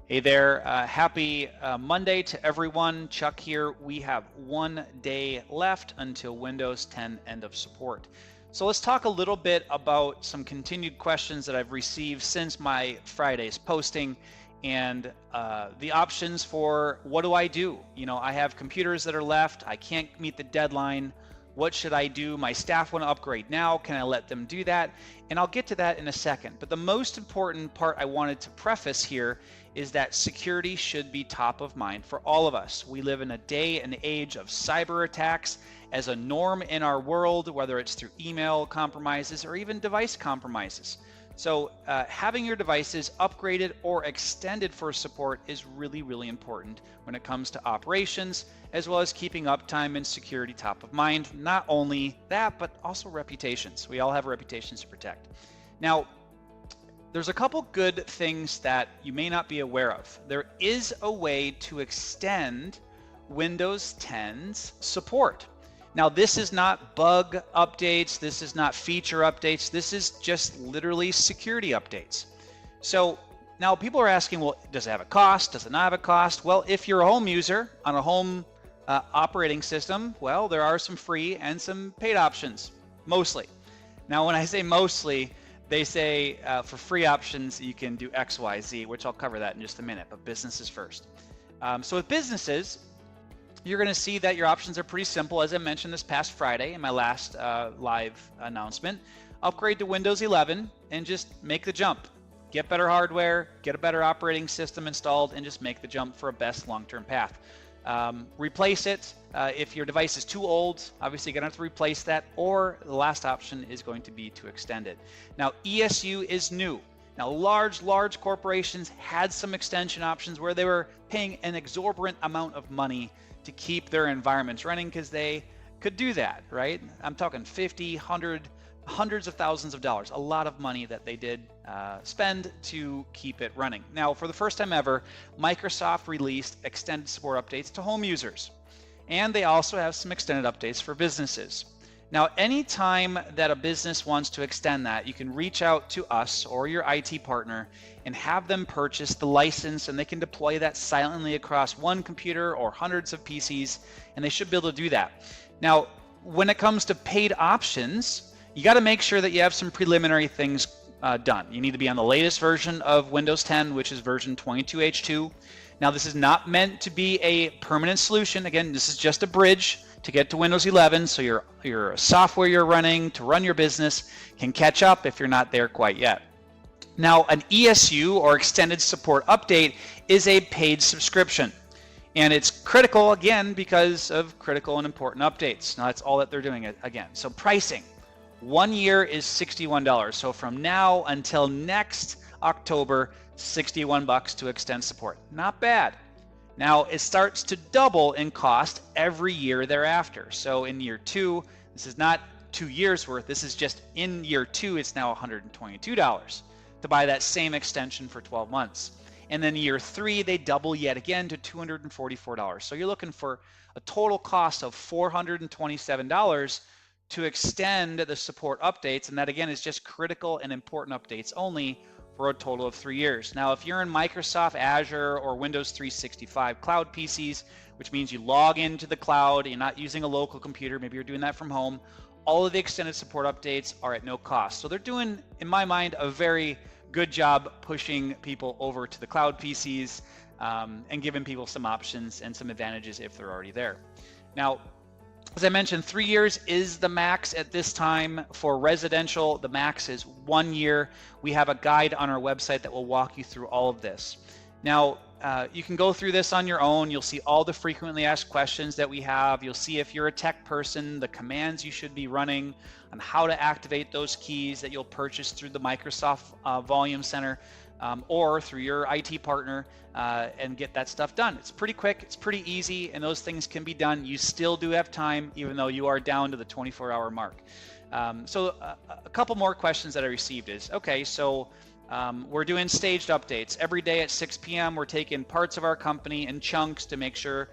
Hey there, happy Monday to everyone. Chuck here. We have 1 day left until Windows 10 end of support. So let's talk a little bit about some continued questions that I've received since my Friday's posting and the options for what do I do? You know, I have computers that are left. I can't meet the deadline. What should I do? My staff want to upgrade now. Can I let them do that? And I'll get to that in a second. But the most important part I wanted to preface here is that security should be top of mind for all of us. We live in a day and age of cyber attacks as a norm in our world, whether it's through email compromises or even device compromises. So having your devices upgraded or extended for support is really, really important when it comes to operations, as well as keeping uptime and security top of mind. Not only that, but also reputations. We all have reputations to protect. Now, there's a couple good things that you may not be aware of. There is a way to extend Windows 10's support. Now, this is not bug updates, this is not feature updates, this is just literally security updates. So now people are asking, well, does it have a cost? Does it not have a cost? Well, if you're a home user on a home operating system, well, there are some free and some paid options, mostly. Now, when I say mostly, they say for free options, you can do X, Y, Z, which I'll cover that in just a minute, but businesses first. So with businesses, you're going to see that your options are pretty simple. As I mentioned this past Friday in my last live announcement, upgrade to Windows 11 and just make the jump. Get better hardware, get a better operating system installed, and just make the jump for a best long-term path. Replace it if your device is too old. Obviously, you're going to have to replace that, or the last option is going to be to extend it. Now, ESU is new. Now, large corporations had some extension options where they were paying an exorbitant amount of money to keep their environments running because they could do that, right? I'm talking 50, 100, hundreds of thousands of dollars, a lot of money that they did spend to keep it running. Now, for the first time ever, Microsoft released extended support updates to home users, and they also have some extended updates for businesses. Now, anytime that a business wants to extend that, you can reach out to us or your IT partner and have them purchase the license, and they can deploy that silently across one computer or hundreds of PCs, and they should be able to do that. Now, when it comes to paid options, you got to make sure that you have some preliminary things done. You need to be on the latest version of Windows 10, which is version 22H2. Now, this is not meant to be a permanent solution. Again, this is just a bridge to get to Windows 11, so your software you're running to run your business can catch up if you're not there quite yet. Now, an ESU or extended support update is a paid subscription, and it's critical again because of critical and important updates. Now, that's all that they're doing again. So pricing, 1 year is $61. So from now until next October, $61 to extend support. Not bad. Now, it starts to double in cost every year thereafter. So in year 2, this is not 2 years worth, this is just in year 2, it's now $122 to buy that same extension for 12 months. And then year 3, they double yet again to $244. So you're looking for a total cost of $427 to extend the support updates. And that again is just critical and important updates only for a total of 3 years. Now, if you're in Microsoft Azure or Windows 365 cloud PCs, which means you log into the cloud, you're not using a local computer, maybe you're doing that from home, all of the extended support updates are at no cost. So they're doing, in my mind, a very good job pushing people over to the cloud PCs and giving people some options and some advantages if they're already there. Now, as I mentioned, 3 years is the max at this time. For residential, the max is 1 year. We have a guide on our website that will walk you through all of this. Now, you can go through this on your own. You'll see all the frequently asked questions that we have. You'll see if you're a tech person, the commands you should be running, on how to activate those keys that you'll purchase through the Microsoft Volume Center or through your IT partner and get that stuff done. It's pretty quick, it's pretty easy, and those things can be done. You still do have time, even though you are down to the 24-hour mark. So a couple more questions that I received is, okay, so we're doing staged updates. Every day at 6 p.m. we're taking parts of our company in chunks to make sure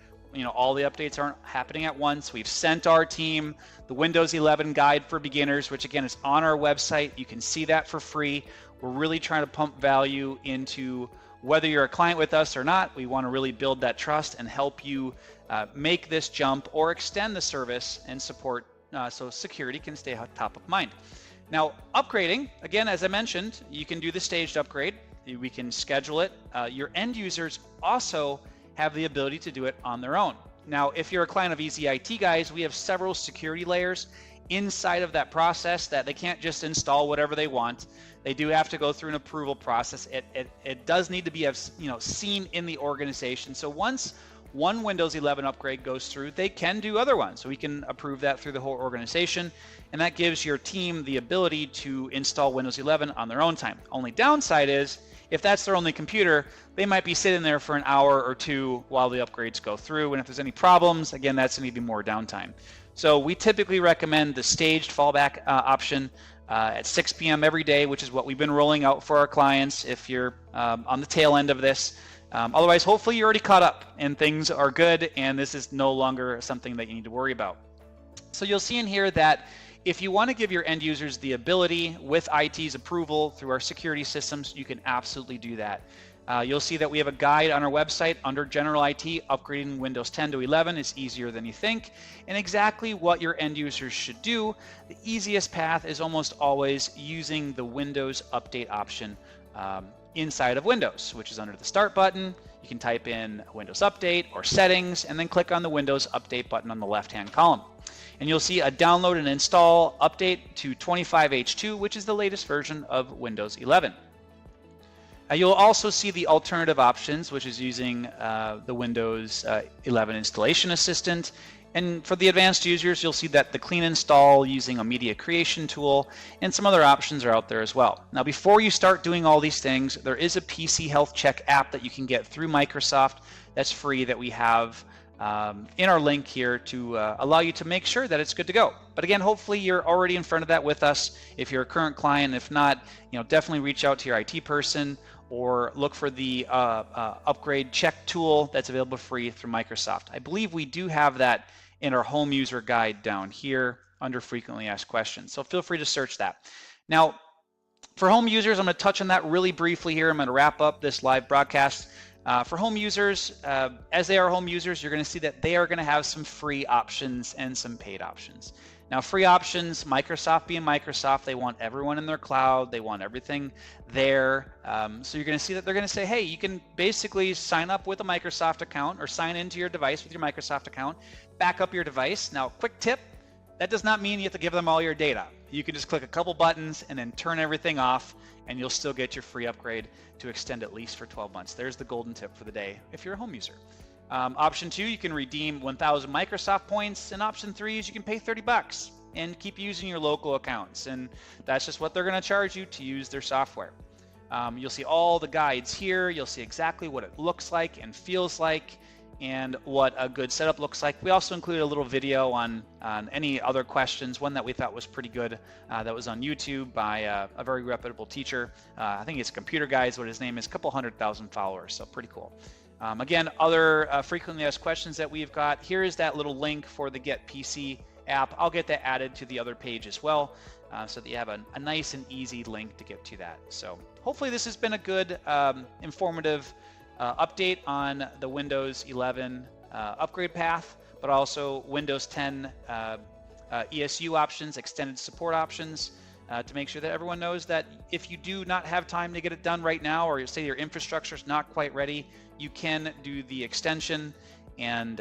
all the updates aren't happening at once. We've sent our team the Windows 11 guide for beginners, which again is on our website. You can see that for free. We're really trying to pump value into whether you're a client with us or not, we want to really build that trust and help you make this jump or extend the service and support so security can stay top of mind. Now, upgrading, again, as I mentioned, you can do the staged upgrade. We can schedule it. Your end users also have the ability to do it on their own. Now, if you're a client of Easy IT, guys, we have several security layers inside of that process that they can't just install whatever they want. They do have to go through an approval process. It does need to be seen in the organization. So once one Windows 11 upgrade goes through, they can do other ones. So we can approve that through the whole organization, and that gives your team the ability to install Windows 11 on their own time. Only downside is, if that's their only computer, they might be sitting there for an hour or two while the upgrades go through, and if there's any problems, again, that's going to be more downtime. So we typically recommend the staged fallback option at 6 p.m. every day, which is what we've been rolling out for our clients if you're on the tail end of this. Otherwise, hopefully you're already caught up and things are good and this is no longer something that you need to worry about. So you'll see in here that if you want to give your end users the ability with IT's approval through our security systems, you can absolutely do that. You'll see that we have a guide on our website under General IT. Upgrading Windows 10 to 11 is easier than you think, and exactly what your end users should do. The easiest path is almost always using the Windows Update option inside of Windows, which is under the Start button. You can type in Windows Update or Settings, and then click on the Windows Update button on the left-hand column. And you'll see a download and install update to 25H2, which is the latest version of Windows 11. You'll also see the alternative options, which is using the Windows 11 Installation Assistant. And for the advanced users, you'll see that the clean install using a media creation tool and some other options are out there as well. Now, before you start doing all these things, there is a PC Health Check app that you can get through Microsoft that's free that we have in our link here to allow you to make sure that it's good to go. But again, hopefully you're already in front of that with us if you're a current client. If not, definitely reach out to your IT person or look for the upgrade check tool that's available free through Microsoft. I believe we do have that in our home user guide down here under frequently asked questions. So feel free to search that. Now, for home users, I'm going to touch on that really briefly here. I'm going to wrap up this live broadcast. For home users, as they are home users, you're going to see that they are going to have some free options and some paid options. Now, free options, Microsoft being Microsoft, they want everyone in their cloud. They want everything there. So you're going to see that they're going to say, hey, you can basically sign up with a Microsoft account or sign into your device with your Microsoft account, back up your device. Now, quick tip, that does not mean you have to give them all your data. You can just click a couple buttons and then turn everything off, and you'll still get your free upgrade to extend at least for 12 months. There's the golden tip for the day if you're a home user. Option 2, you can redeem 1,000 Microsoft points, and option 3 is you can pay $30 and keep using your local accounts, and that's just what they're going to charge you to use their software. You'll see all the guides here. You'll see exactly what it looks like and feels like and what a good setup looks like. We also included a little video on any other questions, one that we thought was pretty good that was on YouTube by a very reputable teacher. I think it's Computer Guys, what his name is, a couple 100,000 followers, so pretty cool. Again, other frequently asked questions that we've got. Here is that little link for the Get PC app. I'll get that added to the other page as well so that you have a nice and easy link to get to that. So hopefully this has been a good, informative update on the Windows 11 upgrade path, but also Windows 10 ESU options, extended support options, to make sure that everyone knows that if you do not have time to get it done right now, or say your infrastructure is not quite ready, you can do the extension, and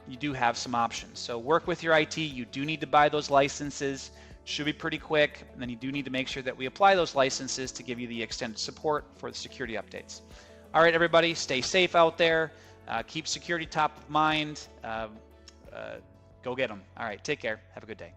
you do have some options. So work with your IT. You do need to buy those licenses. Should be pretty quick, and then you do need to make sure that we apply those licenses to give you the extended support for the security updates. All right, everybody, stay safe out there. Keep security top of mind. Go get them. All right, take care. Have a good day.